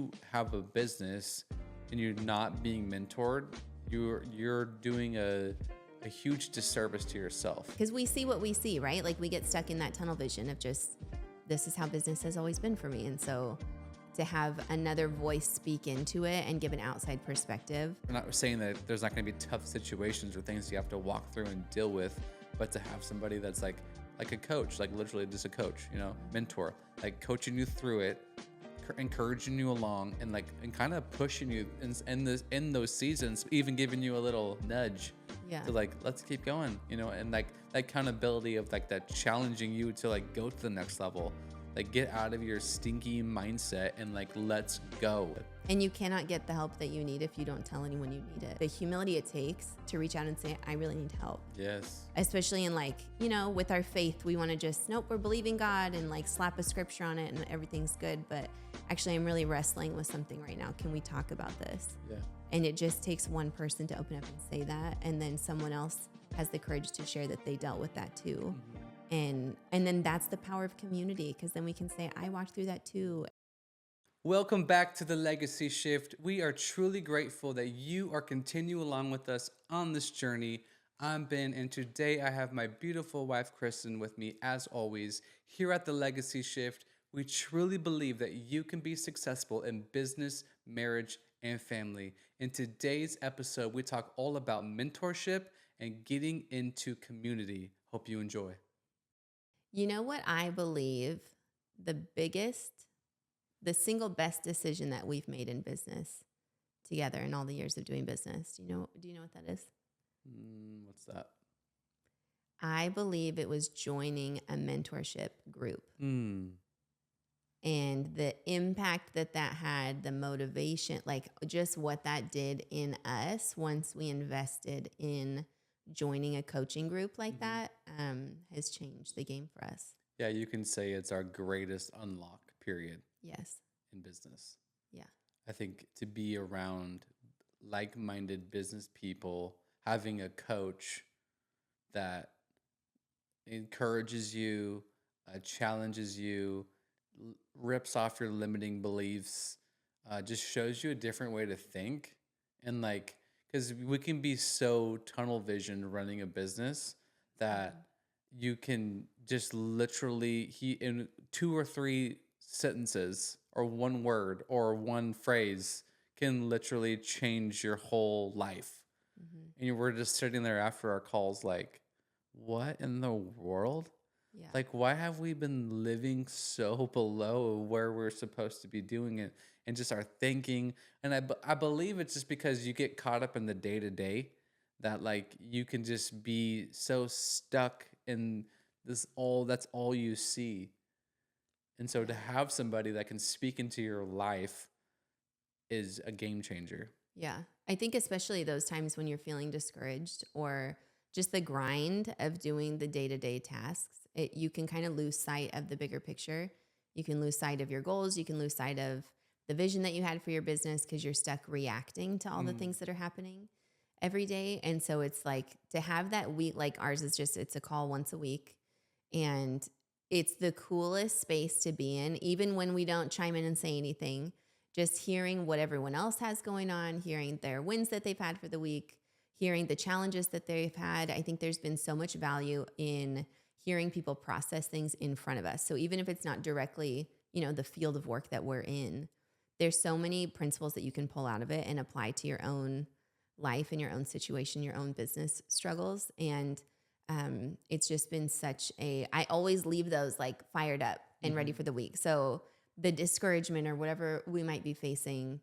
you have a business and you're not being mentored, you're doing a huge disservice to yourself. Because we see what we see, right? Like we get stuck in that tunnel vision of just, this is how business has always been for me. And so to have another voice speak into it and give an outside perspective. I'm not saying that there's not going to be tough situations or things you have to walk through and deal with, but to have somebody that's like a coach, like literally just a coach, mentor, like coaching you through it, encouraging you along, and kind of pushing you in those seasons, even giving you a little nudge. Yeah. To let's keep going, and that accountability of that challenging you to go to the next level, get out of your stinky mindset and let's go. And you cannot get the help that you need if you don't tell anyone you need it. The humility it takes to reach out and say, I really need help. Yes. Especially in with our faith, we want to just, nope, we're believing God and slap a scripture on it and everything's good. But actually, I'm really wrestling with something right now. Can we talk about this? Yeah. And it just takes one person to open up and say that. And then someone else has the courage to share that they dealt with that too. Mm-hmm. And then that's the power of community, because then we can say, I walked through that too. Welcome back to the Legacy Shift. We are truly grateful that you are continuing along with us on this journey. I'm Ben, and today I have my beautiful wife, Kristen, with me as always. Here at the Legacy Shift, we truly believe that you can be successful in business, marriage, and family. In today's episode, we talk all about mentorship and getting into community. Hope you enjoy. You know what I believe the single best decision that we've made in business together in all the years of doing business. Do you know what that is? What's that? I believe it was joining a mentorship group. And the impact that had, the motivation, just what that did in us once we invested in joining a coaching group like that has changed the game for us. Yeah, you can say it's our greatest unlock, period. Yes. In business. Yeah. I think to be around like-minded business people, having a coach that encourages you, challenges you, rips off your limiting beliefs, just shows you a different way to think. And because we can be so tunnel vision running a business that you can just literally, in 2 or 3 sentences or one word or one phrase can literally change your whole life. And we're just sitting there after our calls what in the world? Yeah. Why have we been living so below where we're supposed to be doing it, and just our thinking? And I believe it's just because you get caught up in the day-to-day that you can just be so stuck in that's all you see. And so to have somebody that can speak into your life is a game changer. Yeah. I think especially those times when you're feeling discouraged or just the grind of doing the day-to-day tasks, you can kind of lose sight of the bigger picture. You can lose sight of your goals. You can lose sight of the vision that you had for your business because you're stuck reacting to all the things that are happening every day. And so it's to have that week, like ours is just, it's a call once a week. And it's the coolest space to be in, even when we don't chime in and say anything, just hearing what everyone else has going on, hearing their wins that they've had for the week, hearing the challenges that they've had. I think there's been so much value in hearing people process things in front of us. So even if it's not directly, the field of work that we're in, there's so many principles that you can pull out of it and apply to your own life and your own situation, your own business struggles. And it's just been I always leave those fired up and ready for the week. So the discouragement or whatever we might be facing,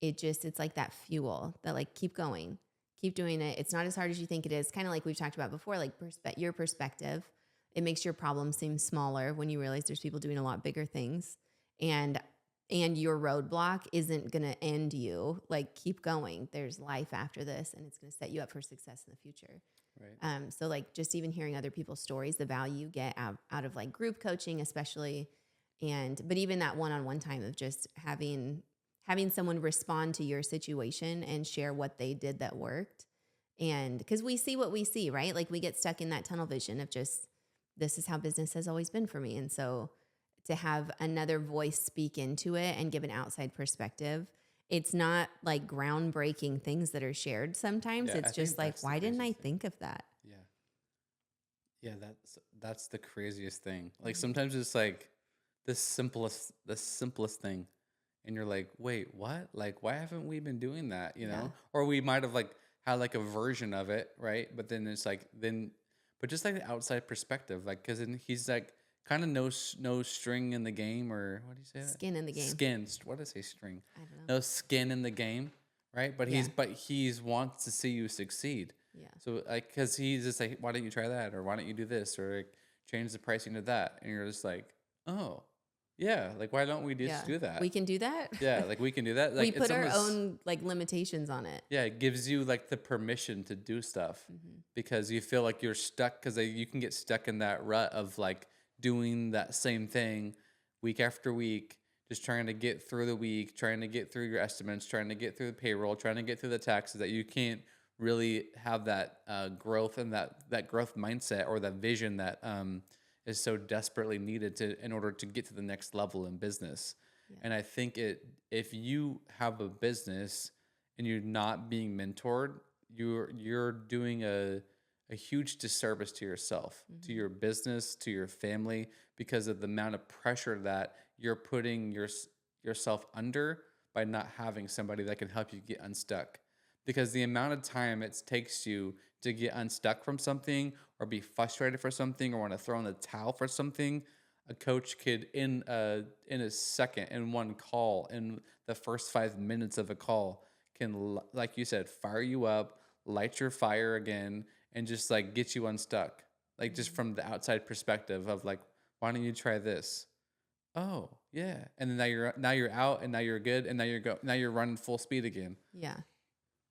it's like that fuel that keep going, keep doing it. It's not as hard as you think it is. Kind of like we've talked about before, your perspective, it makes your problem seem smaller when you realize there's people doing a lot bigger things, and your roadblock isn't going to end you. Keep going. There's life after this, and it's going to set you up for success in the future. Right. So just even hearing other people's stories, the value you get out of group coaching, especially, but even that one-on-one time of just having someone respond to your situation and share what they did that worked. And because we see what we see, right? We get stuck in that tunnel vision of just, this is how business has always been for me. And so to have another voice speak into it and give an outside perspective. It's not like groundbreaking things that are shared sometimes. Yeah, I It's just think like, that's the why didn't I craziest thing. think of that? Yeah. Yeah, that's the craziest thing. Like Mhm. sometimes it's like the simplest thing. And you're like, wait, what? Like, why haven't we been doing that? You Yeah. know? Or we might have like had like a version of it, right? But then it's like but just like the outside perspective, like because then he's like kind of no string in the game, or what do you say that? Skin in the game. What did I say? String? I don't know. No skin in the game, right? But Yeah. he's wants to see you succeed. Yeah. So like, cause he's just like, why don't you try that, or why don't you do this, or like, change the pricing to that, and you're just like, oh, yeah, like why don't we just Yeah. do We that? can do that. Yeah, like we can do that. We Like it's put our almost own like limitations on it. yeah, it gives you like the permission to do stuff Hmm. because you feel like you're stuck because you can get stuck in that rut of like doing that same thing week after week, just trying to get through the week, trying to get through your estimates, trying to get through the payroll, trying to get through the taxes that you can't really have that growth and that growth mindset or that vision that is so desperately needed to in order to get to the next level in business. Yeah. And I think if you have a business and you're not being mentored, you're doing a huge disservice to yourself, to Hmm. your business, to your family, because of the amount of pressure that you're putting yourself under by not having somebody that can help you get unstuck. Because the amount of time it takes you to get unstuck from something or be frustrated for something or want to throw in the towel for something, a coach could in a second, in one call, in the first 5 minutes of a call, can like you said, fire you up, light your fire again, and just like get you unstuck. Like just Hmm. from the outside perspective of like, why don't you try this? Oh yeah, and then now you're out, and now you're good, and now you're running full speed again. Yeah.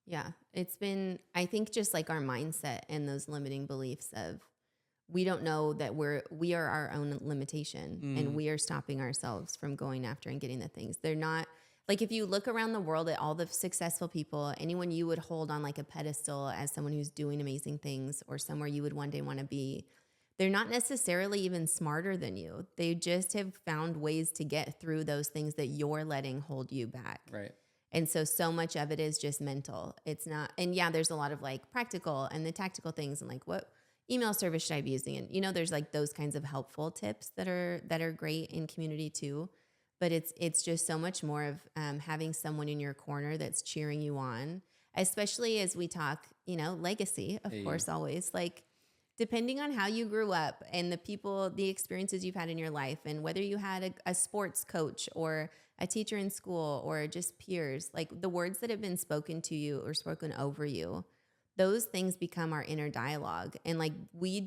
Yeah. It's been, I think, just like our mindset and those limiting beliefs of we don't know that we are our own limitation and Mm, we are stopping ourselves from going after and getting the things. They're not like if you look around the world at all the successful people, anyone you would hold on like a pedestal as someone who's doing amazing things or somewhere you would one day want to be, they're not necessarily even smarter than you. They just have found ways to get through those things that you're letting hold you back. right. And so much of it is just mental. It's not, and yeah, there's a lot of like practical and the tactical things and like what email service should I be using? And there's like those kinds of helpful tips that are great in community too. But it's just so much more of having someone in your corner that's cheering you on, especially as we talk, legacy, of Hey, course, always like depending on how you grew up and the people, the experiences you've had in your life, and whether you had a sports coach or a teacher in school or just peers, like the words that have been spoken to you or spoken over you, those things become our inner dialogue. And like we're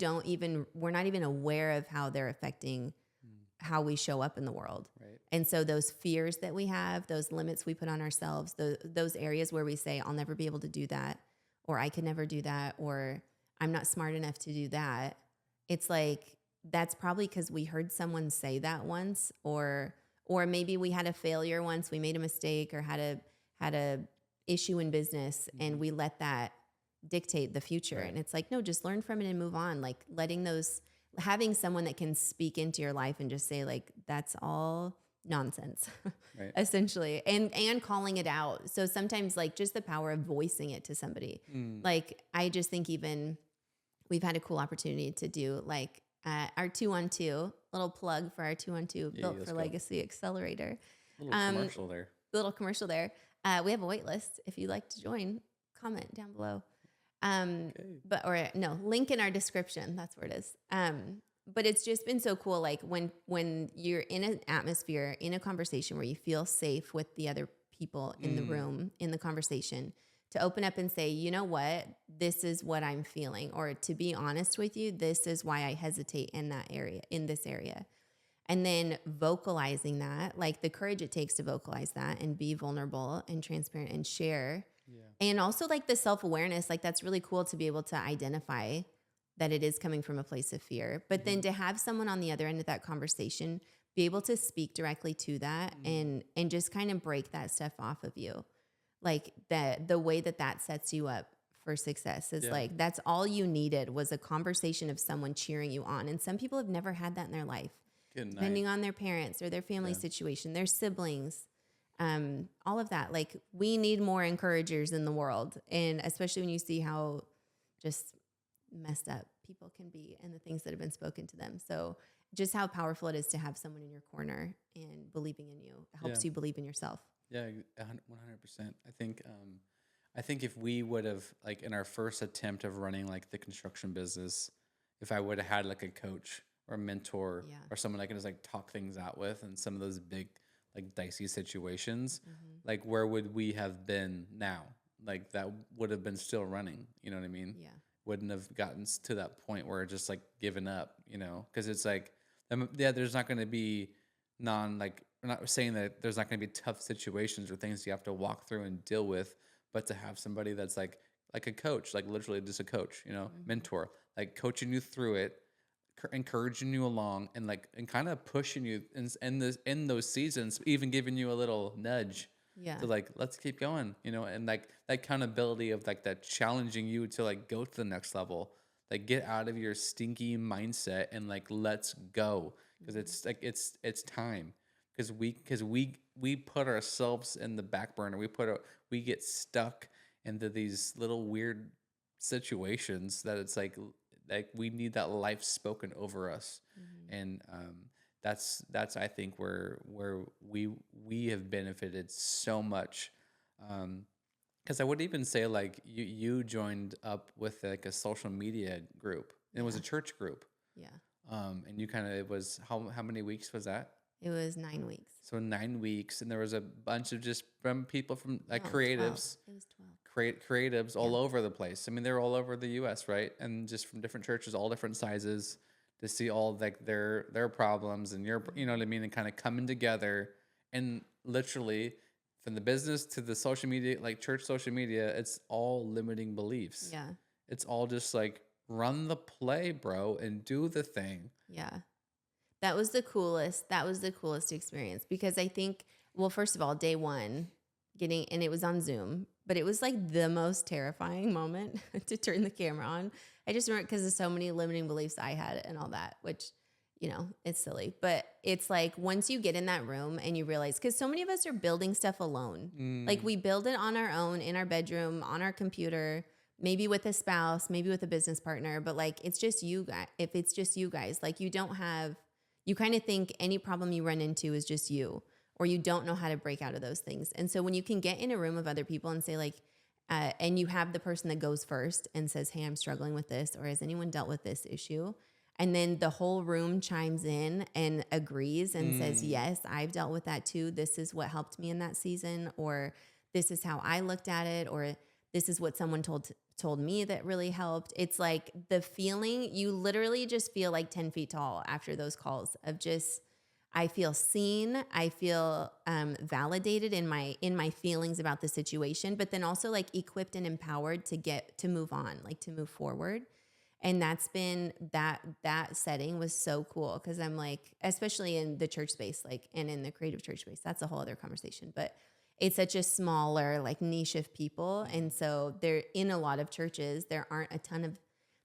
not even aware of how they're affecting mm, how we show up in the world. right. And so those fears that we have, those limits we put on ourselves, those areas where we say, I'll never be able to do that, or I could never do that, or I'm not smart enough to do that. It's like, that's probably because we heard someone say that once, or maybe we had a failure once, we made a mistake or had a issue in business and Hmm. we let that dictate the future. Right. And it's like, no, just learn from it and move on. Like having someone that can speak into your life and just say like, that's all nonsense, Right. essentially, and calling it out. So sometimes like just the power of voicing it to somebody. Mm. Like I just think even we've had a cool opportunity to do like our 2-on-2, little plug for our 2-on-2 Yeah, built let's for go. legacy accelerator. Little Um, commercial there. little commercial there. We have a wait list. If you'd like to join, comment down below. Okay. Or no, link in our description. That's where it is. But it's just been so cool. Like when you're in an atmosphere, in a conversation where you feel safe with the other people in the Mm. room, in the conversation, to open up and say, you know what, this is what I'm feeling, or to be honest with you, this is why I hesitate in that area, in this area. And then vocalizing that, like the courage it takes to vocalize that and be vulnerable and transparent and share. Yeah. And also like the self-awareness, like that's really cool to be able to identify that it is coming from a place of fear. But Hmm. then to have someone on the other end of that conversation be able to speak directly to that Mm. and just kind of break that stuff off of you. Like the way that sets you up for success is Yeah. like that's all you needed was a conversation of someone cheering you on. And some people have never had that in their life. Good night. depending on their parents or their family Yeah. situation, their siblings, all of that. Like we need more encouragers in the world. And especially when you see how just messed up people can be and the things that have been spoken to them. So just how powerful it is to have someone in your corner and believing in you Yeah. helps you believe in yourself. Yeah. 100%. I think if we would have like in our first attempt of running like the construction business, if I would have had like a coach or a mentor Yeah. or someone I can just like talk things out with and some of those big like dicey situations, Hmm. like where would we have been now? Like that would have been still running. You know what I mean? Yeah. Wouldn't have gotten to that point where just like given up. You know, because it's like, yeah, there's not going to be like we're not saying that there's not going to be tough situations or things you have to walk through and deal with, but to have somebody that's like a coach, like literally just a coach, you know, Hmm. mentor, like coaching you through it, encouraging you along, and like and kind of pushing you in those seasons, even giving you a little nudge Yeah. to like let's keep going, you know, and like that accountability of like that challenging you to like go to the next level, like get out of your stinky mindset and like let's go because Hmm. it's like it's time because we put ourselves in the back burner. We get stuck into these little weird situations that it's like we need that life spoken over us, Hmm. and that's I think where we have benefited so much. Because I would even say like you joined up with like a social media group. And it was a Yeah. church group. Yeah. And you kind of it was how many weeks was that? It was 9 weeks. So 9 weeks, and there was a bunch of just from people from like No, 12. creatives, It was 12. creatives Yeah. all over the place. I mean, they're all over the U.S., right? And just from different churches, all different sizes, to see all like their problems and you know what I Hmm. mean, and kind of coming together, and literally from the business to the social media, like church social media, it's all limiting beliefs. Yeah. It's all just like run the play, bro, and do the thing. Yeah. That was the coolest. That was the coolest experience because I think, well, first of all, day one, and it was on Zoom, but it was like the most terrifying moment to turn the camera on. I just remember because of so many limiting beliefs I had and all that, which, it's silly. But it's like once you get in that room and you realize, because so many of us are building stuff alone. Like Mm, we build it on our own in our bedroom, on our computer, maybe with a spouse, maybe with a business partner, but like it's just you guys. If it's just you guys, like you kind of think any problem you run into is just you, or you don't know how to break out of those things. And so when you can get in a room of other people and say, like, and you have the person that goes first and says, "Hey, I'm struggling with this," or "Has anyone dealt with this issue?" And then the whole room chimes in and agrees and says, mm, "Yes, I've dealt with that too. This is what helped me in that season," or "This is how I looked at it," or "This is what someone told me that really helped." It's like the feeling, you literally just feel like 10 feet tall after those calls of just, I feel seen. I feel validated in my feelings about the situation, but then also like equipped and empowered to move on, like to move forward. And that's been that setting was so cool because I'm like, especially in the church space, like, and in the creative church space, that's a whole other conversation. But it's such a smaller like niche of people, mm. and so there in a lot of churches there aren't a ton of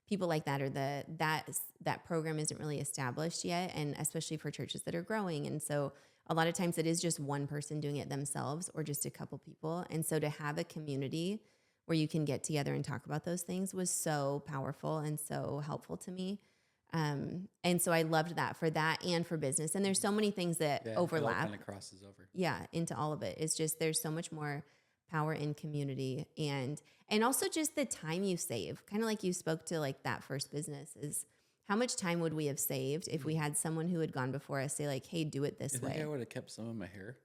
people like that, or that program isn't really established yet, and especially for churches that are growing. And so a lot of times it is just one person doing it themselves or just a couple people. And so to have a community where you can get together and talk about those things was so powerful and so helpful to me. And so I loved that for that and for business. And there's so many things that Yeah, it all overlap, kind of crosses over. yeah, into all of it. It's just there's so much more power in community, and also just the time you save. Kind of like you spoke to, like that first business is how much time would we have saved if we Mm. had someone who had gone before us say like, "Hey, do it You this think I way." would have kept some of my hair?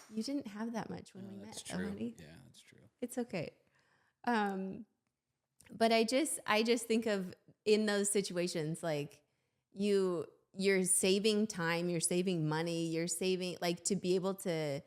You didn't have that much when we That's met, though, true. honey. Yeah, that's true. It's okay. Um, but I just think of in those situations like you you're saving time, you're saving money, you're saving like to be able to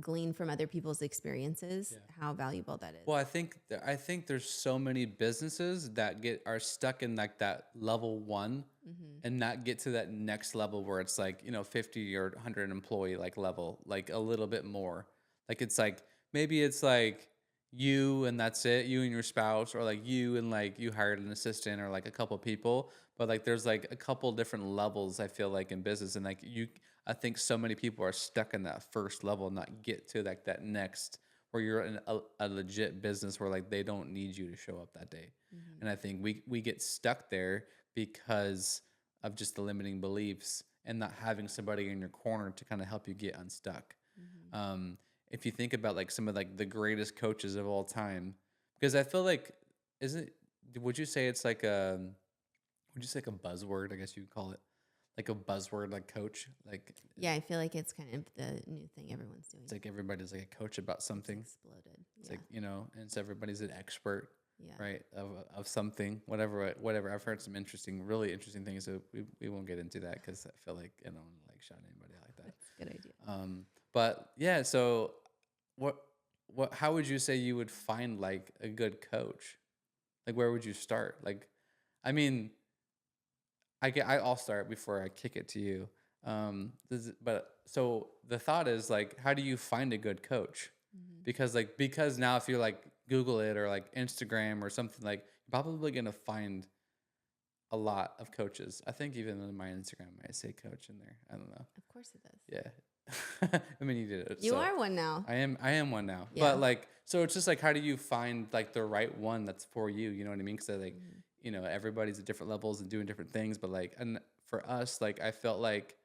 glean from other people's experiences, Yeah. how valuable that is. Well, I think there's so many businesses that are stuck in like that level one Hmm. and not get to that next level where it's like, 50 or 100 employee like level, like a little bit more. Like it's like maybe it's like you and that's it, you and your spouse, or like you and like you hired an assistant or like a couple people, but like there's like a couple different levels I feel like in business, and like I think so many people are stuck in that first level, and not get to like that next where you're in a legit business where like they don't need you to show up that day. Mhm. And I think we get stuck there because of just the limiting beliefs and not having somebody in your corner to kind of help you get unstuck. Mhm. Um, if you think about like some of like the greatest coaches of all time, because I feel like, isn't would you say it's like a would you say like a buzzword? I guess you could call it like a buzzword, like coach. Like Yeah, I feel like it's kind of the new thing everyone's it's doing. like everybody's like a coach about It's something. exploded. It's Yeah. like, and so everybody's an expert, Yeah. right? Of something, whatever. I've heard some really interesting things. So we won't get into that because I feel like I don't want to like shout anybody like that. That's a good idea. But yeah, so what how would you say you would find like a good coach? Like where would you start? Like, I mean, I'll start before I kick it to you. But so the thought is like, how do you find a good coach? Mhm. Because now if you like Google it or like Instagram or something, like you're probably gonna find a lot of coaches. I think even in my Instagram I say coach in there. I don't know. Of course it does. Yeah. I mean you did it. You So are one now. I am one now. Yeah. But like so it's just like how do you find like the right one that's for you? You know what I mean? Because like Mhm. everybody's at different levels and doing different things. But like and for us, like I felt like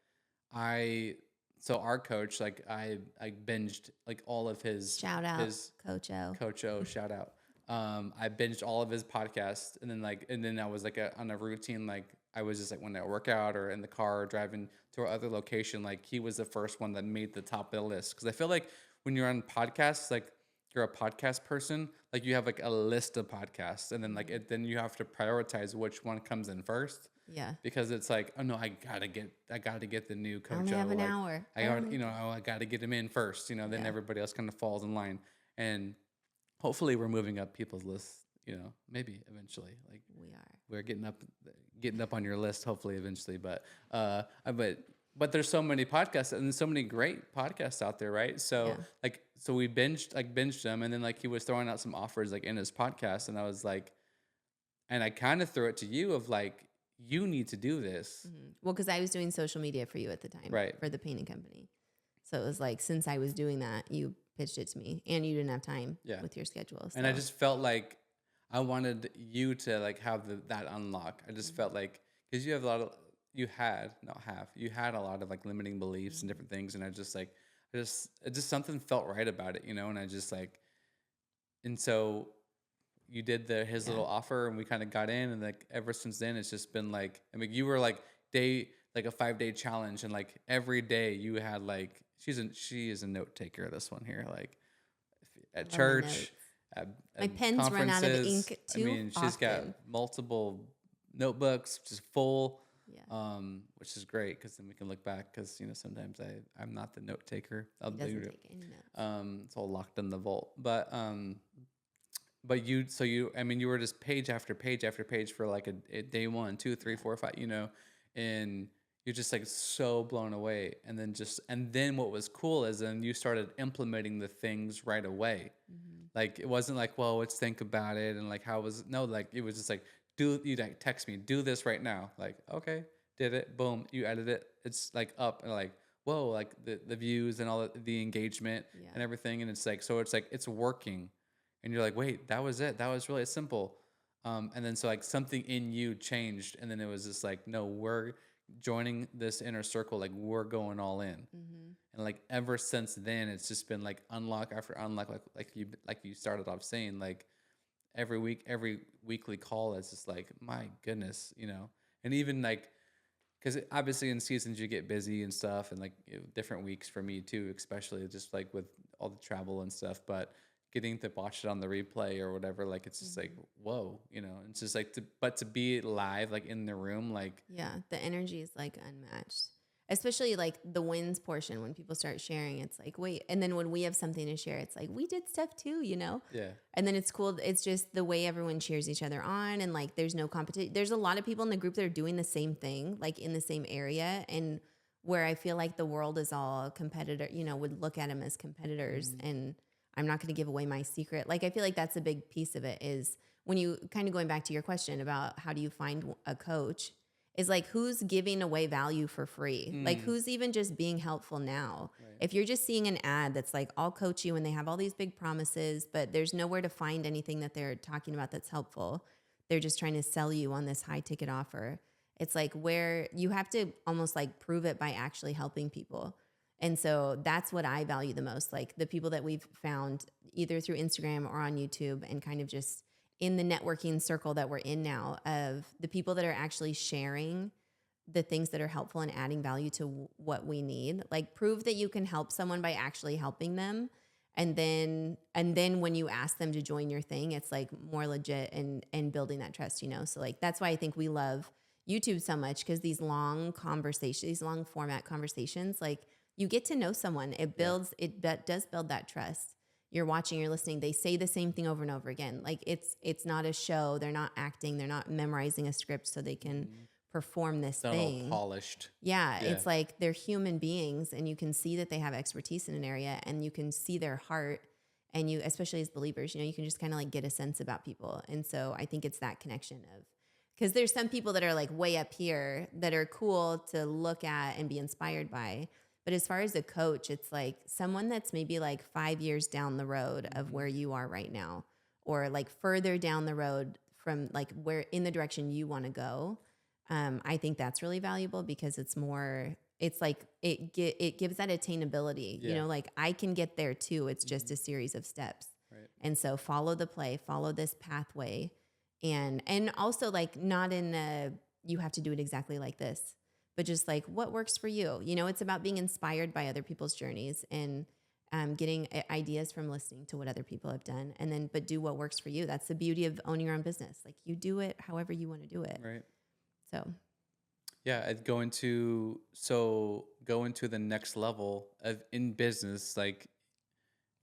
I so our coach, like I binged like all of Shout out, his Coach O. Coach O, shout out. I binged all of his podcasts, and then I was like on a routine. Like I was just like when I work out or in the car or driving to our other location. Like he was the first one that made the top of the list because I feel like when you're on podcasts, like you're a podcast person, like you have like a list of podcasts, and then like Mhm. then you have to prioritize which one comes in first Yeah. because it's like, oh no, I gotta get the new I Coach only have O. an Like hour. I I got, only oh, I gotta get him in first. Then Yeah, everybody else kind of falls in line, and hopefully we're moving up people's lists. Maybe eventually, like we are. we're getting up on your list. Hopefully, eventually, but there's so many podcasts and so many great podcasts out there, right? So Yeah. like so we binged them, and then like he was throwing out some offers like in his podcast, and I was like, and I kind of threw it to you of like you need to do this, Well, because I was doing social media for you at the time right? for the painting company. So it was like, since I was doing that, you pitched it to me and you didn't have time Yeah. with your schedule. And I So, just felt like I wanted you to like have that unlock. I just felt Mhm. like because you have a lot of you had not have you had a lot of like limiting beliefs and Mhm. different things, and I just like it just something felt right about it, and I just like and so you did his Yeah. little offer, and we kind of got in, and like ever since then it's just been like I mean you were like a 5-day challenge, and like every day you had like she is a note taker, this one here, like I at love my church, notes. at, My at pens run out of conferences. ink I too mean, she's got often. multiple notebooks just full, Yeah. which is great because then we can look back because sometimes I'm not the note taker. I'll He do doesn't it. take any notes. It's all locked in the vault. But I mean you were just page after page after page for like a day one, two, three, Yeah. four, five, and you're just like so blown away. And then what was cool is then you started implementing the things right away. Mhm. Like it wasn't like, well, let's think about it and like how was no, like it was just like you like text me, do this right now. Like, okay, did it, boom, you edit it, it's like up and like, whoa, like the views and all the engagement Yeah. and everything. And it's like so it's like it's working. And you're like, wait, that was it. That was really simple. And then so like something in you changed, and then it was just like, no, we're joining this inner circle, like we're going all in. Mhm. And like ever since then, it's just been like unlock after unlock, like you started off saying, like every week, every weekly call is just like, my goodness, and even like because obviously in seasons you get busy and stuff, and like different weeks for me too, especially just like with all the travel and stuff. But getting to watch it on the replay or whatever, like it's just like Mhm. whoa, it's just like but to be live, like in the room, like Yeah. The energy is like unmatched. Especially like the wins portion when people start sharing, it's like, wait. And then when we have something to share, it's like, we did stuff too, you know? yeah, And then it's cool. It's just the way everyone cheers each other on. And like, there's no competition. There's a lot of people in the group that are doing the same thing, like in the same area. And where I feel like the world is all competitor, would look at them as competitors. mhm, And I'm not going to give away my secret. Like, I feel like that's a big piece of it is when you kind of going back to your question about how do you find a coach is like, who's giving away value for free? Like, Mm, who's even just being helpful now? right. If you're just seeing an ad that's like, I'll coach you and they have all these big promises, but there's nowhere to find anything that they're talking about that's helpful. They're just trying to sell you on this high ticket offer. It's like where you have to almost like prove it by actually helping people. And so that's what I value the most. Like the people that we've found either through Instagram or on YouTube and kind of just in the networking circle that we're in now of the people that are actually sharing the things that are helpful and adding value to what we need. Like prove that you can help someone by actually helping them. And then when you ask them to join your thing, it's like more legit and building that trust, you know? So like that's why I think we love YouTube so much because these long conversations, these long format conversations, like you get to know someone. It Yeah. builds it that does build that trust. You're watching, you're listening. They say the same thing over and over again. Like it's not a show. They're not acting. They're not memorizing a script so they can Mhm. perform this It's not all thing. polished. Yeah, Yeah. it's like they're human beings and you can see that they have expertise in an area and you can see their heart and you especially as believers, you know, you can just kind of like get a sense about people. And so I think it's that connection of cuz there's some people that are like way up here that are cool to look at and be inspired by. But as far as a coach, it's like someone that's maybe like 5 years down the road of Mhm. where you are right now or like further down the road from like where in the direction you want to go. I think that's really valuable because it's more, it's like it gives that attainability, you Yeah. know, like I can get there too. It's just Mhm. a series of steps. Right. And so follow the play, follow this pathway. And also like not in a, you have to do it exactly like this, but just like what works for you. You know, it's about being inspired by other people's journeys and getting ideas from listening to what other people have done. And then, but do what works for you. That's the beauty of owning your own business. Like you do it however you want to do it. Right. So Yeah, I'd go into the next level of in business, like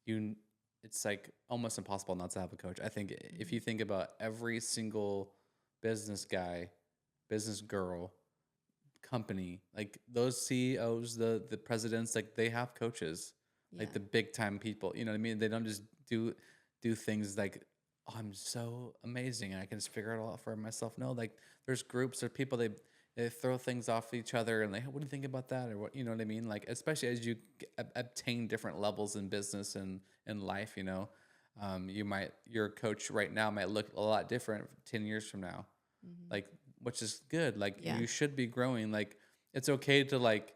you it's like almost impossible not to have a coach. I think if mhm. you think about every single business guy, business girl, company, like those CEOs, the presidents, like they have coaches, like Yeah. the big time people. You know what I mean? They don't just do things like, oh, I'm so amazing and I can just figure it all out for myself. No, like there's groups or people they throw things off each other and like, "Hey, what do you think about that?" Or what, you know what I mean? Like especially as you obtain different levels in business and in life, you know, your coach right now might look a lot different 10 years from now, Mhm. like which is good. Like Yeah. you should be growing. Like it's okay to like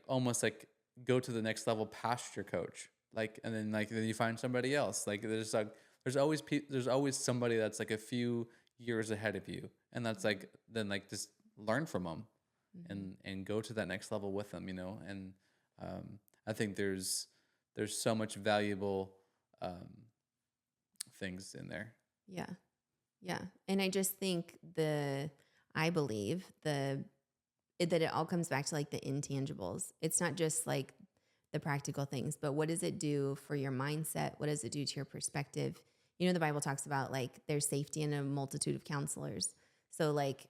almost like go to the next level past your coach. Like and then you find somebody else. Like there's always somebody that's like a few years ahead of you, and that's Mhm. like then like just learn from them Mhm. and go to that next level with them. You know, and I think there's so much valuable um, things in there. Yeah. Yeah. And I just think I believe that it all comes back to like the intangibles. It's not just like the practical things, but what does it do for your mindset? What does it do to your perspective? You know, the Bible talks about like there's safety in a multitude of counselors. So like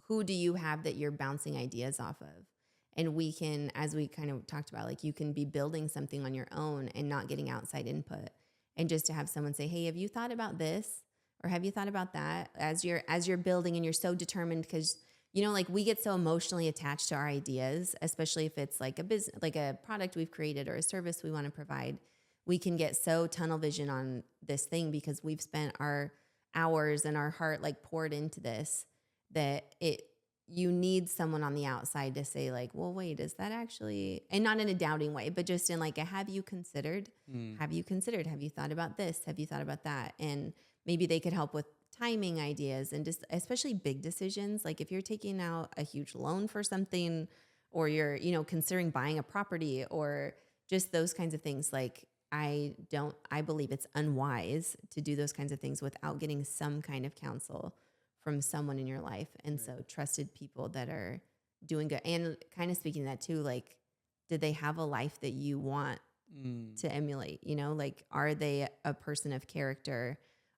who do you have that you're bouncing ideas off of? And we can, as we kind of talked about, like you can be building something on your own and not getting outside input. And just to have someone say, "Hey, have you thought about this? Or have you thought about that?" As you're building and you're so determined because you know, like we get so emotionally attached to our ideas, especially if it's like a business, like a product we've created or a service we want to provide. We can get so tunnel vision on this thing because we've spent our hours and our heart like poured into this that you need someone on the outside to say like, well, wait, is that actually, and not in a doubting way, but just in like a, have you considered, Mm, have you considered, have you thought about this? Have you thought about that? And maybe they could help with timing ideas and just especially big decisions. Like if you're taking out a huge loan for something or you're, you know, considering buying a property or just those kinds of things. Like I believe it's unwise to do those kinds of things without getting some kind of counsel from someone in your life. And right. so trusted people that are doing good. And kind of speaking to that too, like, did they have a life that you want Mm, to emulate? You know, like, are they a person of character?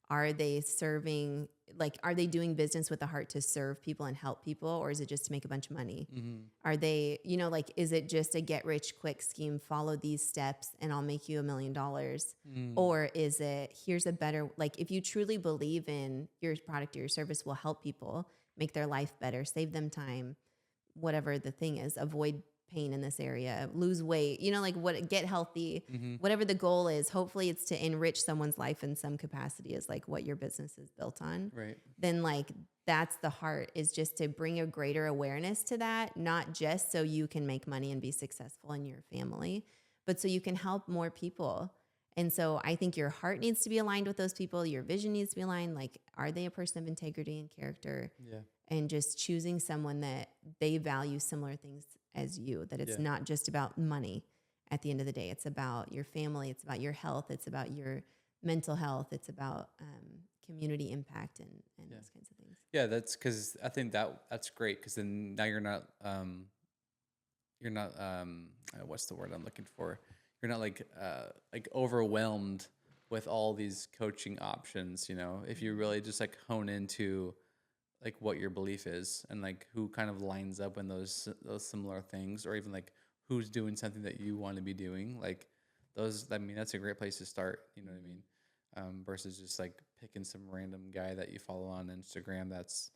Are they serving, like, are they doing business with a heart to serve people and help people, or is it just to make a bunch of money? Mhm. Are they, like, is it just a get rich quick scheme? Follow these steps and I'll make you $1 million. Mm. Or is it, here's a better, like, if you truly believe in your product or your service will help people make their life better, save them time, whatever the thing is, avoid pain in this area, lose weight, like what, get healthy, Mhm. whatever the goal is, hopefully it's to enrich someone's life in some capacity is like what your business is built on. Right. Then like that's the heart, is just to bring a greater awareness to that, not just so you can make money and be successful in your family, but so you can help more people. And so I think your heart needs to be aligned with those people. Your vision needs to be aligned. Like, are they a person of integrity and character? Yeah. And just choosing someone that they value similar things as you, that it's Yeah. not just about money at the end of the day. It's about your family, it's about your health, it's about your mental health, it's about community impact and Yeah. those kinds of things. Yeah, that's because I think that's great because then now you're not what's the word I'm looking for? You're not like overwhelmed with all these coaching options, you know. If you Mhm. really just like hone into like what your belief is and like who kind of lines up in those similar things, or even like who's doing something that you want to be doing, like those, I mean, that's a great place to start, you know what I Mhm. mean? Versus just like picking some random guy that you follow on Instagram that's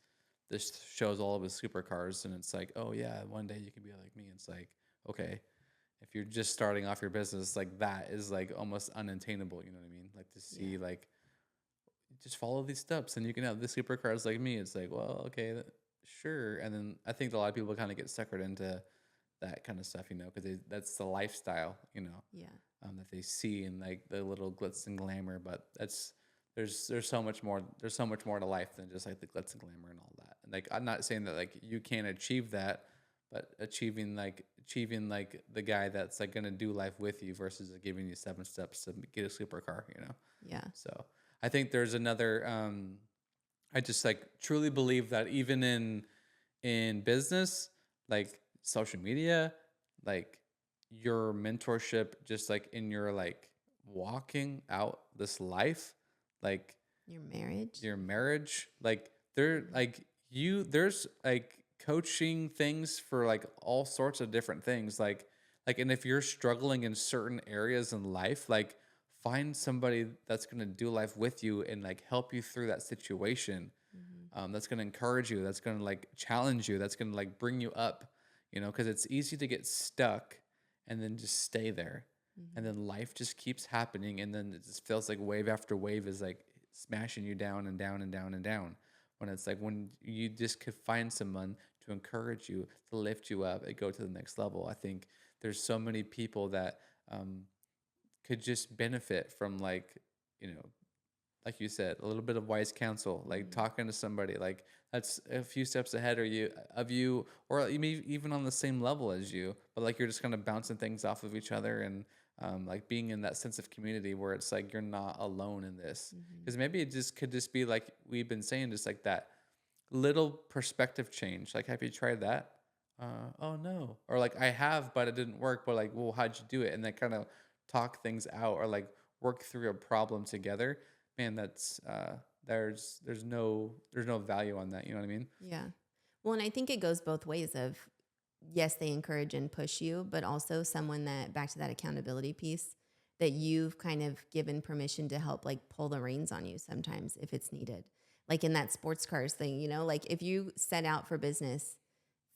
this shows all of his supercars, and it's like, oh yeah, one day you can be like me. It's like, okay, if you're just starting off your business, like that is like almost unattainable, you know what I mean? Like to Yeah. see like just follow these steps and you can have the supercars like me. It's like, well, okay, sure. And then I think a lot of people kind of get suckered into that kind of stuff, you know, because that's the lifestyle, you know, Yeah. that they see in like the little glitz and glamour. But that's there's so much more. There's so much more to life than just like the glitz and glamour and all that. And like I'm not saying that like you can't achieve that, but achieving like the guy that's like gonna do life with you versus like, giving you 7 steps to get a supercar, you know. Yeah. So I think there's another. I just like truly believe that even in business, like social media, like your mentorship, just like in your like walking out this life, like Your marriage. your marriage, like there, Mhm. like there's like coaching things for like all sorts of different things, and if you're struggling in certain areas in life, like find somebody that's gonna do life with you and like help you through that situation, Mhm. that's going to encourage you, that's going to like challenge you, that's going to like bring you up, you know, because it's easy to get stuck and then just stay there. And Mhm. then life just keeps happening. And then it just feels like wave after wave is like smashing you down and down and down and down. When it's like when you just could find someone to encourage you, to lift you up and go to the next level. I think there's so many people that um, could just benefit from you know, like you said, a little bit of wise counsel, like Mhm. talking to somebody like that's a few steps ahead of you, or you may even on the same level as you, but like you're just kind of bouncing things off of each other, and like being in that sense of community where it's like you're not alone in this. Mhm. Because maybe it just could just be like we've been saying, just like that little perspective change. Like, have you tried that? Oh no. Or like I have, but it didn't work. But like, well, how'd you do it? And then kind of talk things out or like work through a problem together. Man, that's there's no value on that. You know what I mean? Yeah. Well, and I think it goes both ways of, yes, they encourage and push you, but also someone that, back to that accountability piece, that you've kind of given permission to help like pull the reins on you sometimes if it's needed. Like in that sports cars thing, like if you set out for business,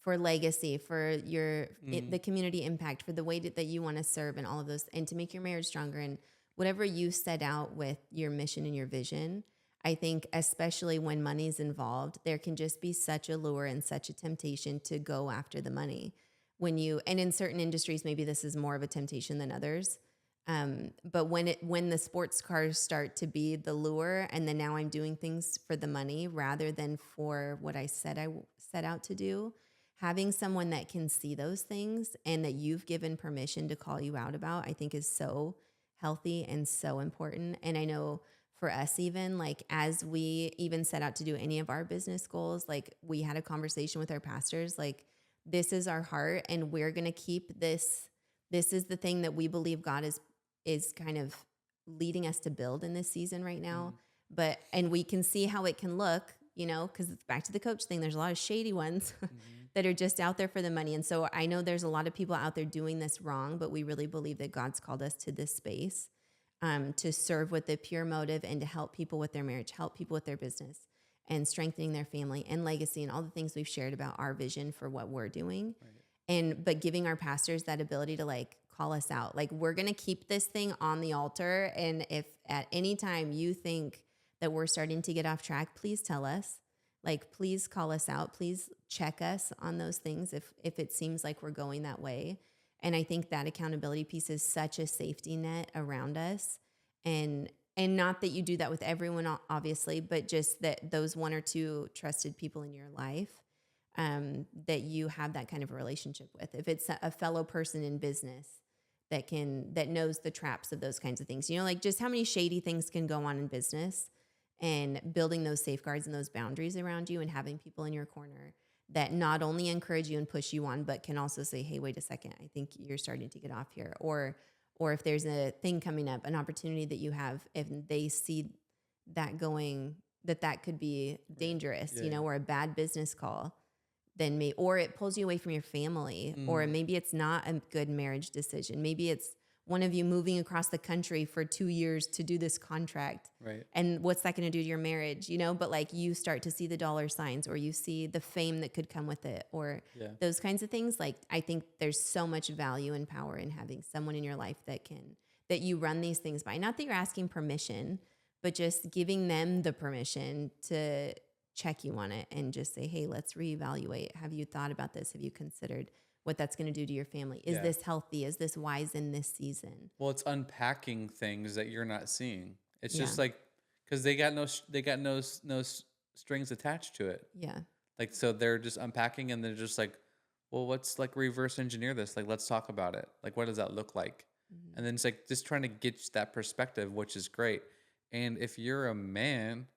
for legacy, for Mm, the community impact, for the way that you want to serve and all of those, and to make your marriage stronger, and whatever you set out with your mission and your vision. I think especially when money's involved, there can just be such a lure and such a temptation to go after the money. And in certain industries, maybe this is more of a temptation than others. But when the sports cars start to be the lure, and then now I'm doing things for the money rather than for what I said set out to do, having someone that can see those things and that you've given permission to call you out about, I think is so healthy and so important. And I know for us, even like as we even set out to do any of our business goals, like we had a conversation with our pastors, like this is our heart and we're going to keep this. This is the thing that we believe God is kind of leading us to build in this season right now. mm, and we can see how it can look, because it's back to the coach thing. There's a lot of shady ones Hmm. that are just out there for the money. And so I know there's a lot of people out there doing this wrong, but we really believe that God's called us to this space, to serve with a pure motive and to help people with their marriage, help people with their business and strengthening their family and legacy and all the things we've shared about our vision for what we're doing. Right. But giving our pastors that ability to like call us out. Like, we're going to keep this thing on the altar. And if at any time you think that we're starting to get off track, please tell us. Like, please call us out. Please check us on those things if it seems like we're going that way. And I think that accountability piece is such a safety net around us. And not that you do that with everyone, obviously, but just that those one or two trusted people in your life, that you have that kind of a relationship with. If it's a fellow person in business that knows the traps of those kinds of things, like just how many shady things can go on in business, and building those safeguards and those boundaries around you and having people in your corner that not only encourage you and push you on, but can also say, hey, wait a second, I think you're starting to get off here. Or if there's a thing coming up, an opportunity that you have, if they see that going, that could be Right. dangerous, Yeah. Yeah. or a bad business call, then or it pulls you away from your family, or Mm. maybe it's not a good marriage decision. Maybe it's one of you moving across the country for 2 years to do this contract. Right. And what's that going to do to your marriage? But like, you start to see the dollar signs, or you see the fame that could come with it, or Yeah. those kinds of things. Like, I think there's so much value and power in having someone in your life that you run these things by. Not that you're asking permission, but just giving them the permission to check you on it and just say, hey, let's reevaluate. Have you thought about this? Have you considered what that's going to do to your family? Is Yeah. this healthy? Is this wise in this season? Well, it's unpacking things that you're not seeing. It's Yeah. just like because they got no strings attached to it. Yeah. Like so they're just unpacking and they're just like, well, let's like reverse engineer this. Like let's talk about it. Like what does that look like? Mhm. And then it's like just trying to get that perspective, which is great. And if you're a man,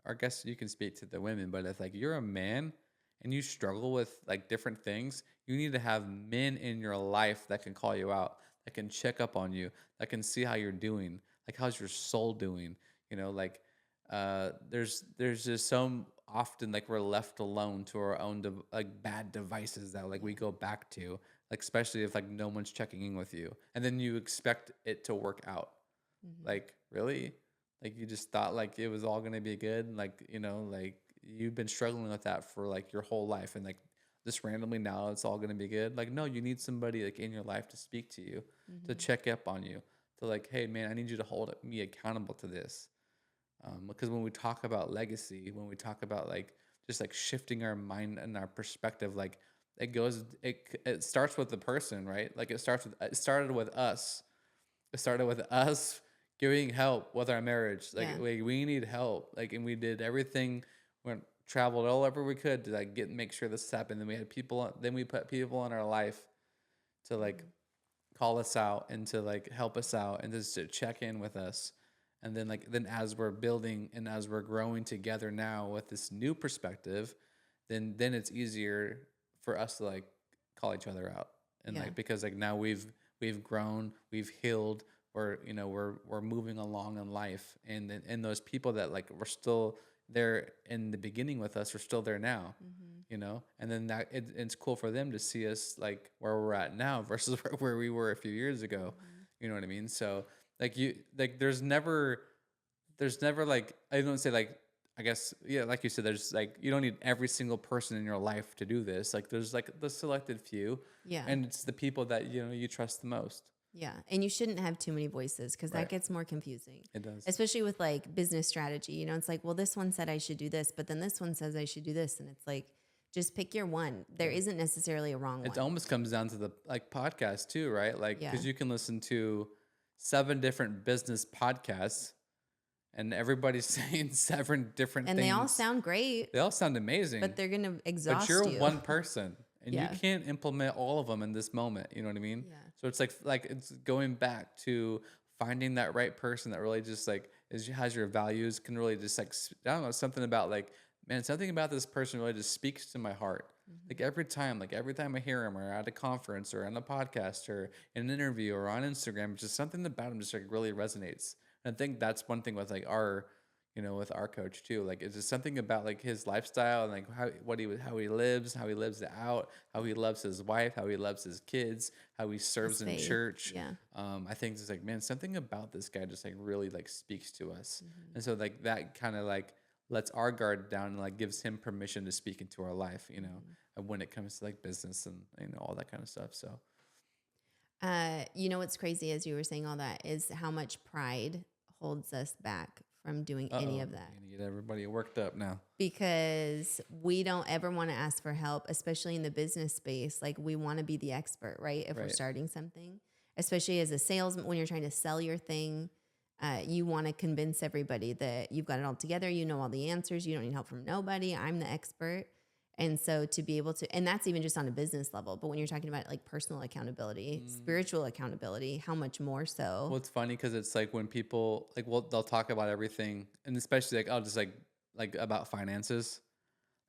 or I guess you can speak to the women, but if like you're a man and you struggle with like different things, you need to have men in your life that can call you out, that can check up on you, that can see how you're doing, like how's your soul doing, like there's just so often like we're left alone to our own like bad devices that like we go back to, like especially if like no one's checking in with you, and then you expect it to work out. Mhm. Like, really? Like you just thought like it was all gonna be good? Like, like you've been struggling with that for like your whole life and like just randomly now it's all gonna be good. Like, no, you need somebody like in your life to speak to you, to Mhm. check up on you, to like, hey man, I need you to hold me accountable to this. Because when we talk about legacy, when we talk about like just like shifting our mind and our perspective, like it starts with the person, right? Like it started with us. It started with us getting help with our marriage. Like Yeah. we need help. Like and we did everything, went traveled all over we could to like make sure this happened. Then we had people. Then we put people in our life to like Mhm. call us out and to like help us out and just to check in with us. And then as we're building and as we're growing together now with this new perspective, then it's easier for us to like call each other out. And Yeah. like because like now we've grown, we've healed, we're moving along in life, and those people that like were still there in the beginning with us are still there now, Mhm. and then it's cool for them to see us like where we're at now versus where we were a few years ago. Mhm. You know what I mean? So like there's never like I don't say like I guess yeah, like you said, there's like you don't need every single person in your life to do this. Like there's like the selected few, Yeah. and it's the people that you trust the most. Yeah. And you shouldn't have too many voices, because that Right. gets more confusing, It does. especially with like business strategy. It's like, well, this one said I should do this, but then this one says I should do this. And it's like, just pick your one. There Yeah. isn't necessarily a wrong It one. almost comes down to the like podcast too, right? Like Yeah. because you can listen to 7 different business podcasts, and everybody's saying 7 different And they all things. sound great, They all sound amazing, but they're going to but exhaust you're you. one person and you Yeah. can't implement all of them in this moment. You know what I mean? Yeah. So it's like it's going back to finding that right person that really just like has your values, can really just like I don't know, something about like, man, something about this person really just speaks to my heart. Mhm. Like every time I hear him or at a conference or on a podcast or in an interview or on Instagram, just something about him just like really resonates. And I think that's one thing with like our with our coach too. Like, it's just something about like his lifestyle and like how he lives, it out, how he loves his wife, how he loves his kids, how he His serves in faith. church. Yeah. I think it's like, man, something about this guy just like really like speaks to us. Mhm. And so like that kind of like lets our guard down and like gives him permission to speak into our life, Mhm. and when it comes to like business and all that kind of stuff. So You know what's crazy as you were saying all that is how much pride holds us back from doing any uh-oh, of that. you're gonna get everybody worked up now. Because we don't ever want to ask for help, especially in the business space. Like we want to be the expert, right? If we're Right. starting something, especially as a salesman, when you're trying to sell your thing, you want to convince everybody that you've got it all together. You know all the answers. You don't need help from nobody. I'm the expert. And so to be able to, and that's even just on a business level. But when you're talking about like personal accountability, Mm. spiritual accountability, how much more so? Well, it's funny because it's like when people like, well, they'll talk about everything, and especially like, I'll just like about finances.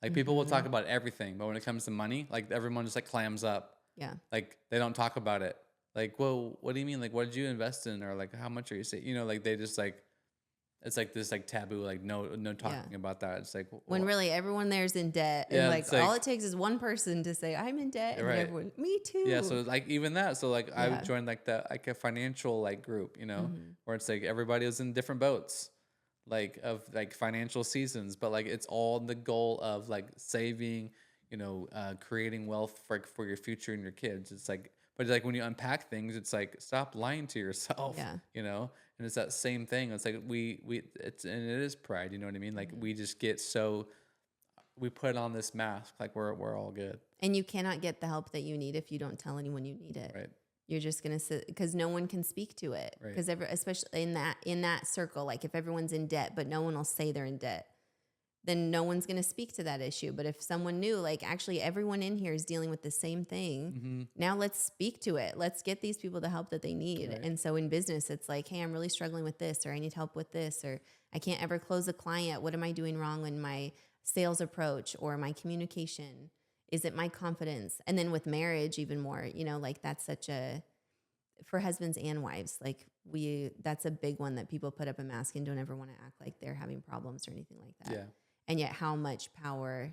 Like people will talk Hmm. about everything, but when it comes to money, like everyone just like clams up. Yeah. Like they don't talk about it. Like, well, what do you mean? Like, what did you invest in, or like how much are you saying? Like they just like it's like this like taboo, like no Yeah. talking about that. It's like, When really everyone there's in debt and yeah, like it's all like it takes is one person to say I'm in debt and then right. everyone me Yeah, so too. like even that, so like I would Yeah. join like a financial like group, Hmm. where it's like everybody was in different boats, like of like financial seasons, but like it's all the goal of like saving, creating wealth for your future and your kids. It's like, but like when you unpack things, it's like stop lying to yourself, Yeah. and it's that same thing. It's like it's and it is pride, you know what I mean? Like Hmm. we just get so we put on this mask, like we're all good, And you cannot get the help that you need if you don't tell anyone you need it. right? You're just gonna sit because no one can speak to it. Right. Because especially in that circle, like if everyone's in debt, but no one will say they're in debt, then no one's going to speak to that issue. But if someone knew, like, actually, everyone in here is dealing with the same thing, Mm-hmm. now let's speak to it. Let's get these people the help that they need. Right. And so in business, it's like, hey, I'm really struggling with this, or I need help with this, or I can't ever close a client. What am I doing wrong in my sales approach or my communication? Is it my confidence? And then with marriage, even more, like that's such a, for husbands and wives, like that's a big one that people put up a mask and don't ever want to act like they're having problems or anything like that. Yeah. And yet how much power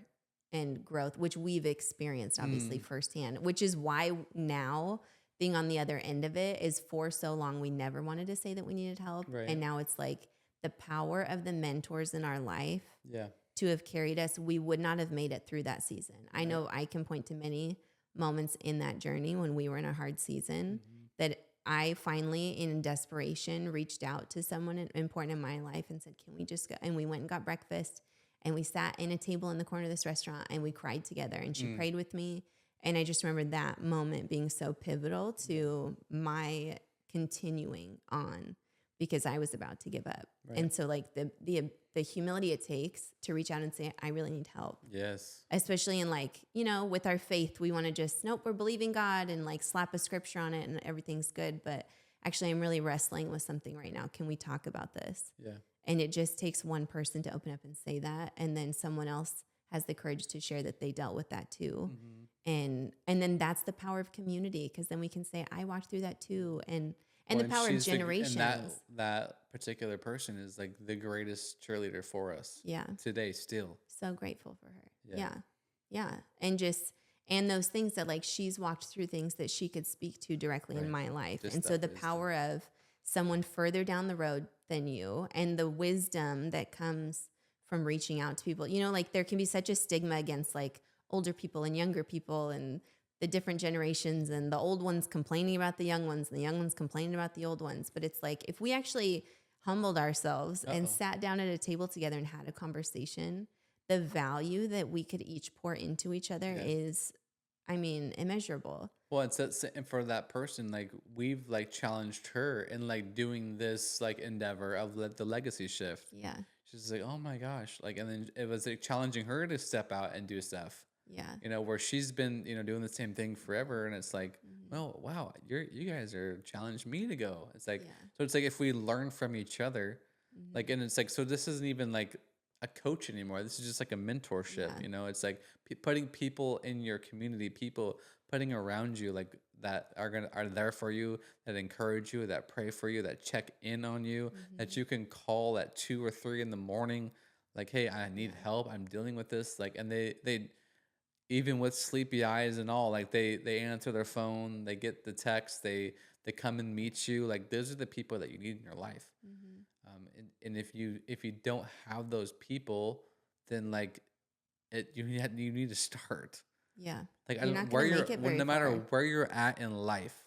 and growth, which we've experienced obviously Mm. firsthand, which is why now being on the other end of it is for so long we never wanted to say that we needed help. Right. And now it's like the power of the mentors in our life Yeah. to have carried us, we would not have made it through that season. I Right. know I can point to many moments in that journey when we were in a hard season Mhm. that I finally, in desperation, reached out to someone important in my life and said, can we just go? And we went and got breakfast and we sat in a table in the corner of this restaurant and we cried together and she Mm. prayed with me. And I just remember that moment being so pivotal to my continuing on because I was about to give up. Right. And so like the humility it takes to reach out and say, I really need help. Yes. Especially in like, with our faith, we want to just, nope, we're believing God and like slap a scripture on it and everything's good. But actually I'm really wrestling with something right now. Can we talk about this? Yeah. And it just takes one person to open up and say that. And then someone else has the courage to share that they dealt with that too. Mm-hmm. And then that's the power of community. Cause then we can say, I walked through that too. And the Well, power of and that generations. that particular person is like the greatest cheerleader for us Yeah. today still. So grateful for her. Yeah. Yeah. Yeah. And those things that like she's walked through things that she could speak to directly in Right. my life. Just And so that the wisdom. power of someone further down the road than you and the wisdom that comes from reaching out to people. Like there can be such a stigma against like older people and younger people and the different generations and the old ones complaining about the young ones and the young ones complaining about the old ones. But it's like if we actually humbled ourselves and Uh-oh. sat down at a table together and had a conversation, the value that we could each pour into each other Yeah. is, immeasurable. Well, and for that person, like we've like challenged her in like doing this like endeavor of the legacy shift. Yeah. She's like, oh my gosh, like, and then it was like challenging her to step out and do stuff. Yeah. Where she's been, doing the same thing forever, and it's like, Mhm. well, wow, you guys are challenging me to go. It's like, Yeah. so it's like if we learn from each other, like, Mhm. and it's like, so this isn't even like a coach anymore. This is just like a mentorship. Yeah. It's like putting people in your community, people putting around you, like that are there for you, that encourage you, that pray for you, that check in on you, that Mhm. you can call at 2 or 3 in the morning, like, hey, I need Yeah. help, I'm dealing with this, like, and they even with sleepy eyes and all, like they answer their phone, they get the text, they come and meet you. Like those are the people that you need in your life. Mhm. And if you don't have those people, then like you need to start. Yeah. Like I You're don't not where gonna you're make it when very no matter far. where you're at in life,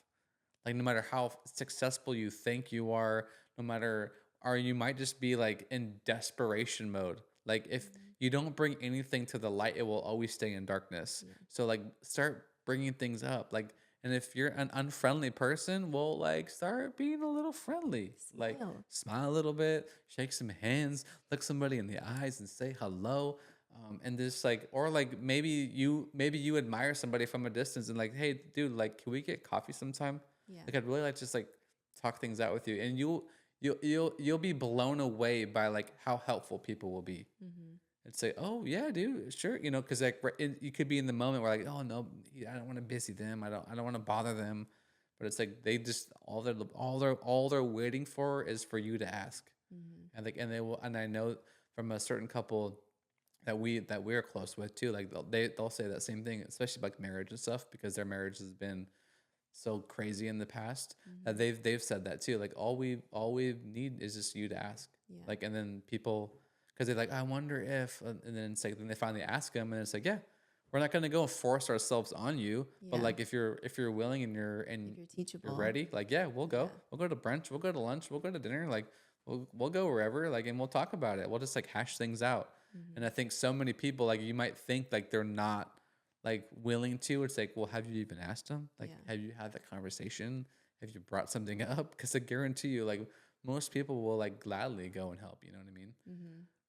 like no matter how successful you think you are, no matter or you might just be like in desperation mode. Like if Mhm. you don't bring anything to the light, it will always stay in darkness. Yeah. So like start bringing things up. Like and if you're an unfriendly person, well like start being a little friendly. Like Smile. smile a little bit, shake some hands, look somebody in the eyes and say hello. And just like or like maybe you admire somebody from a distance and like hey dude like can we get coffee sometime, Yeah. like I'd really like to just like talk things out with you, and you'll be blown away by like how helpful people will be. Mhm. And say, "Oh yeah, dude, sure," because like you could be in the moment where like, "Oh no, I don't want to busy them. I don't want to bother them," but it's like they just all they're waiting for is for you to ask, Mhm. and like and they will, and I know from a certain couple that we're close with too, like they'll say that same thing, especially like marriage and stuff, because their marriage has been so crazy in the past that Mhm. they've said that too. Like all we need is just you to ask. Yeah. Like and then people because they're like, I wonder if, and then it's like then they finally ask them, and it's like, yeah, we're not gonna go force ourselves on you, but Yeah. like if you're willing and If you're you're teachable. ready, like yeah, Yeah. we'll go to brunch, we'll go to lunch, we'll go to dinner, like we'll go wherever, like and we'll talk about it. We'll just like hash things out. And Mhm. I think so many people like you might think like they're not like willing to. It's like, well, have you even asked them? Like, Yeah. have you had that conversation? Have you brought something up? Because I guarantee you, like, most people will like gladly go and help. You know what I mean?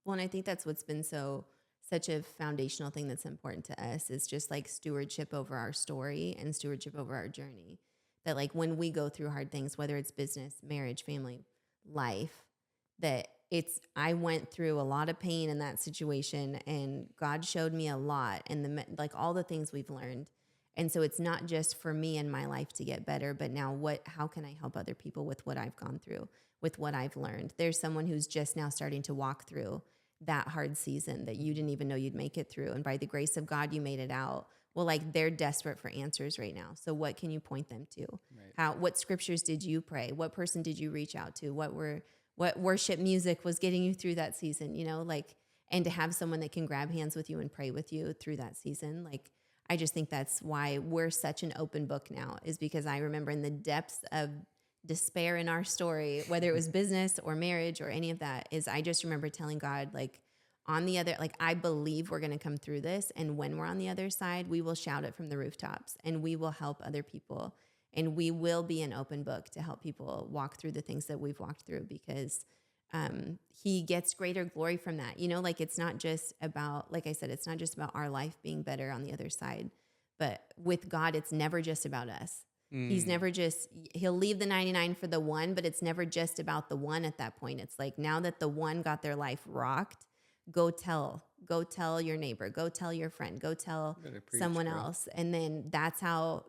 Well, and I think that's what's been such a foundational thing that's important to us is just like stewardship over our story and stewardship over our journey. That like when we go through hard things, whether it's business, marriage, family, life, that it's I went through a lot of pain in that situation and God showed me a lot and like all the things we've learned. And so it's not just for me and my life to get better, but now how can I help other people with what I've gone through, with what I've learned? There's someone who's just now starting to walk through that hard season that you didn't even know you'd make it through. And by the grace of God, you made it out. Well, like they're desperate for answers right now. So what can you point them to? Right. What scriptures did you pray? What person did you reach out to? What worship music was getting you through that season, like and to have someone that can grab hands with you and pray with you through that season. Like I just think that's why we're such an open book now is because I remember in the depths of despair in our story, whether it was business or marriage or any of that, is I just remember telling God, like, on the other, like, I believe we're going to come through this. And when we're on the other side, we will shout it from the rooftops and we will help other people. And we will be an open book to help people walk through the things that we've walked through because he gets greater glory from that. Like it's not just about, like I said, it's not just about our life being better on the other side, but with God, it's never just about us. He's Mm, never just, he'll leave the 99 for the one, but it's never just about the one at that point. It's like now that the one got their life rocked, go tell your neighbor, go tell your friend, go tell you better preach, someone bro. else. And then that's how,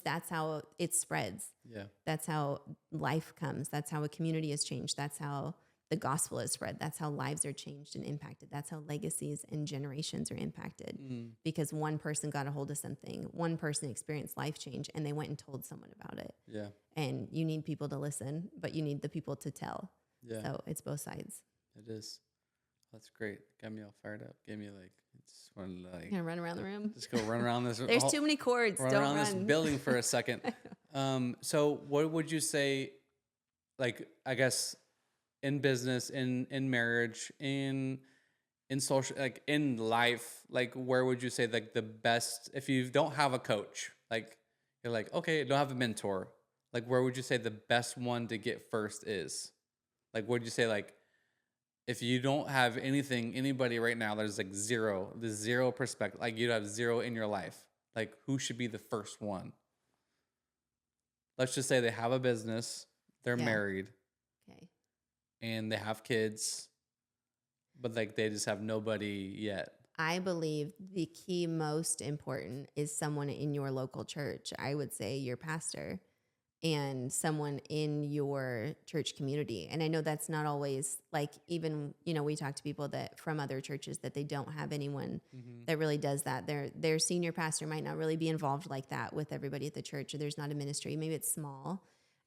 that's how it spreads. Yeah. That's how life comes. That's how a community is changed. That's how the gospel is spread. That's how lives are changed and impacted. That's how legacies and generations are impacted Mm, because one person got a hold of something, one person experienced life change, and they went and told someone about it. yeah. And you need people to listen, but you need the people to tell. Yeah. So it's both sides. It is. That's great. Got me all fired up. Gave me like just wanted to like Gonna run around the room. just go run around this There's too many chords. run Don't around this run. building for a second. So what would you say? Like I guess in business, in marriage, in social, like in life, like where would you say like the best if you don't have a coach, like you're like okay, don't have a mentor, like where would you say the best one to get first is? Like would you say like if you don't have anybody right now, there's zero perspective, like you have zero in your life, like who should be the first one? Let's just say they have a business, they're Yeah. married, Okay. and they have kids, but like they just have nobody yet. I believe the key most important is someone in your local church. I would say your pastor and someone in your church community. And I know that's not always like, even, we talk to people that from other churches that they don't have anyone Hmm. that really does that. Their senior pastor might not really be involved like that with everybody at the church, or there's not a ministry. Maybe it's small.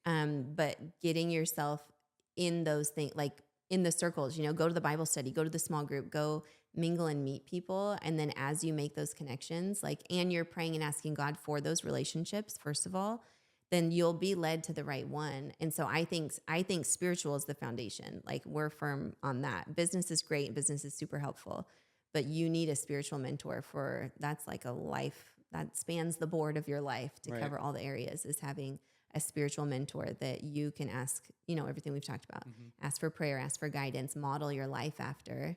But getting yourself in those things, like in the circles, go to the Bible study, go to the small group, go mingle and meet people. And then as you make those connections, and you're praying and asking God for those relationships, first of all, then you'll be led to the right one. And so I think spiritual is the foundation. Like, we're firm on that. Business is great. Business is super helpful, but you need a spiritual mentor that's like a life that spans the board of your life to Right. cover all the areas, is having a spiritual mentor that you can ask, everything we've talked about, Hmm. ask for prayer, ask for guidance, model your life after,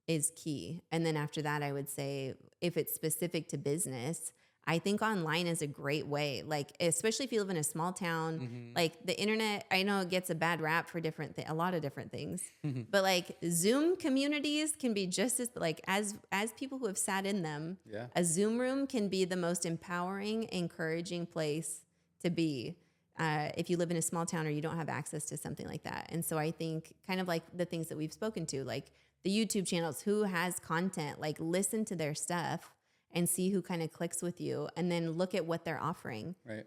is key. And then after that, I would say, if it's specific to business, I think online is a great way. Like, especially if you live in a small town, Hmm. like the internet, I know it gets a bad rap for a lot of different things, Hmm. but like Zoom communities can be just as, like, as people who have sat in them, Yeah. a Zoom room can be the most empowering, encouraging place to be. If you live in a small town or you don't have access to something like that. And so I think, kind of like the things that we've spoken to, like the YouTube channels, who has content, like listen to their stuff and see who kind of clicks with you, and then look at what they're offering, Right.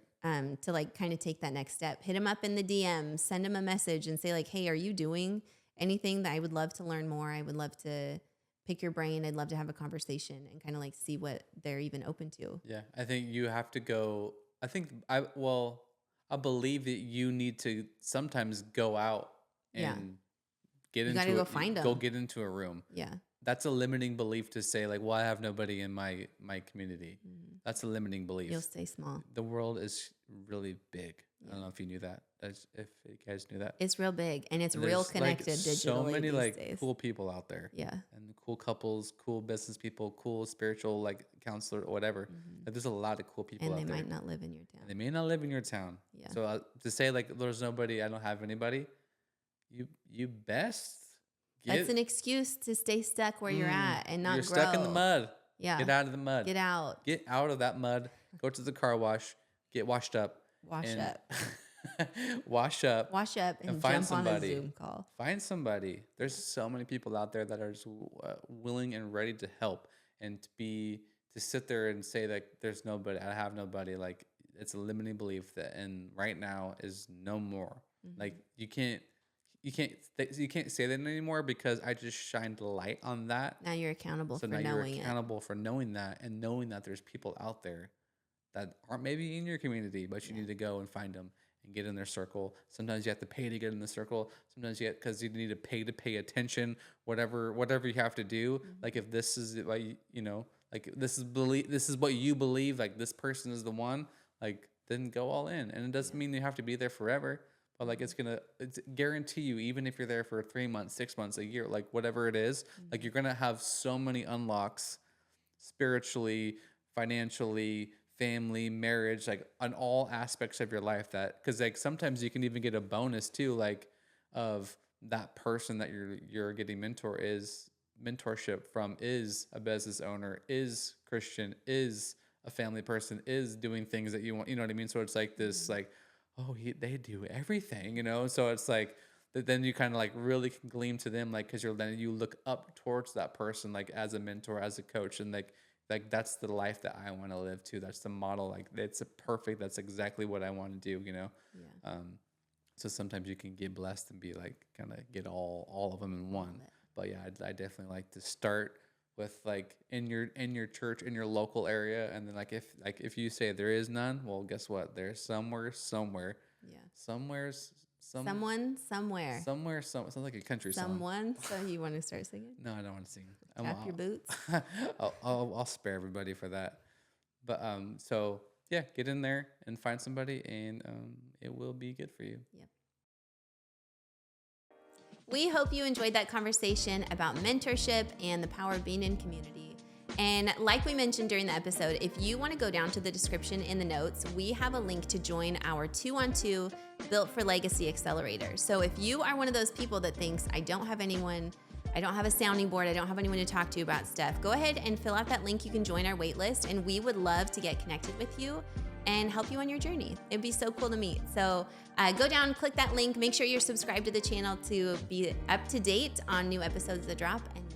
to like kind of take that next step. Hit them up in the DMs, send them a message and say like, hey, are you doing anything that I would love to learn more? I would love to pick your brain. I'd love to have a conversation and kind of like see what they're even open to. Yeah. I think you have to go. I believe that you need to sometimes go out Yeah. and get You got to into go it. find Go them. get into a room. Yeah. That's a limiting belief to say like, well, I have nobody in my community. Mhm. That's a limiting belief. You'll stay small. The world is really big. I don't Yeah. know if you knew that. If you guys knew that. It's real big, and it's real There's like connected so digitally many these like days. cool people out there, Yeah. and cool couples, cool business people, cool spiritual like counselor or whatever. Mhm. Like, there's a lot of cool people And out they there. might not live in your And they town. may not live in your town. Yeah. So to say like there's nobody, I don't have anybody, you best That's get. an excuse to stay stuck where you're at and You're not stuck in the grow. mud. Yeah. Get out of the mud. Get out. Get out of that mud. Go to the car wash. Get washed up. Wash And up. wash up Wash up and and find jump on a somebody. Zoom call. Find somebody. There's so many people out there that are just willing and ready to help, and to sit there and say that there's nobody, I have nobody. Like, it's a limiting belief that, and right now is no more. Like, Mhm. you can't say that anymore, because I just shined light on that. Now you're accountable So for now you're knowing it. accountable for knowing that, and knowing that there's people out there that aren't maybe in your community, but you Yeah. need to go and find them and get in their circle. Sometimes you have to pay to get in the circle. Sometimes because you need to pay attention. Whatever you have to do. Like, Mhm. if this is like, like this is what you believe. Like, this person is the one. Like, then go all in. And it doesn't Yeah. mean you have to be there forever. But like, it's guarantee you, even if you're there for 3 months, 6 months, a year, like whatever it is, like, Mhm. you're gonna have so many unlocks spiritually, financially, family, marriage, like on all aspects of your life, that because like sometimes you can even get a bonus too, like of that person that you're getting mentorship from, is a business owner, is Christian, is a family person, is doing things that you want, you know what I mean? So it's like this, Mhm. like, oh, they do everything, so it's like that. Then you kind of like really can gleam to them, like, because you look up towards that person, like as a mentor, as a coach, and like that's the life that I want to live too. That's the model. Like, it's a perfect. That's exactly what I want to do. Yeah. Um, so sometimes you can get blessed and be like, kind of get all of them in All one. of it. But yeah, I definitely like to start with like in your church, in your local area, and then if you say there is none, well, guess what? There's Yeah. somewhere's Someone, somewhere. sounds like a country song. Someone. So you want to start singing? No, I don't want to sing. Tap your boots. I'll spare everybody for that. But so yeah, get in there and find somebody, and it will be good for you. Yep. We hope you enjoyed that conversation about mentorship and the power of being in community. And like we mentioned during the episode, if you want to go down to the description in the notes, we have a link to join our 2-on-2 Built for Legacy Accelerator. So if you are one of those people that thinks, I don't have anyone, I don't have a sounding board. I don't have anyone to talk to about stuff. Go ahead and fill out that link. You can join our wait list, and we would love to get connected with you and help you on your journey. It'd be so cool to meet. So go down, click that link. Make sure you're subscribed to the channel to be up to date on new episodes that drop. And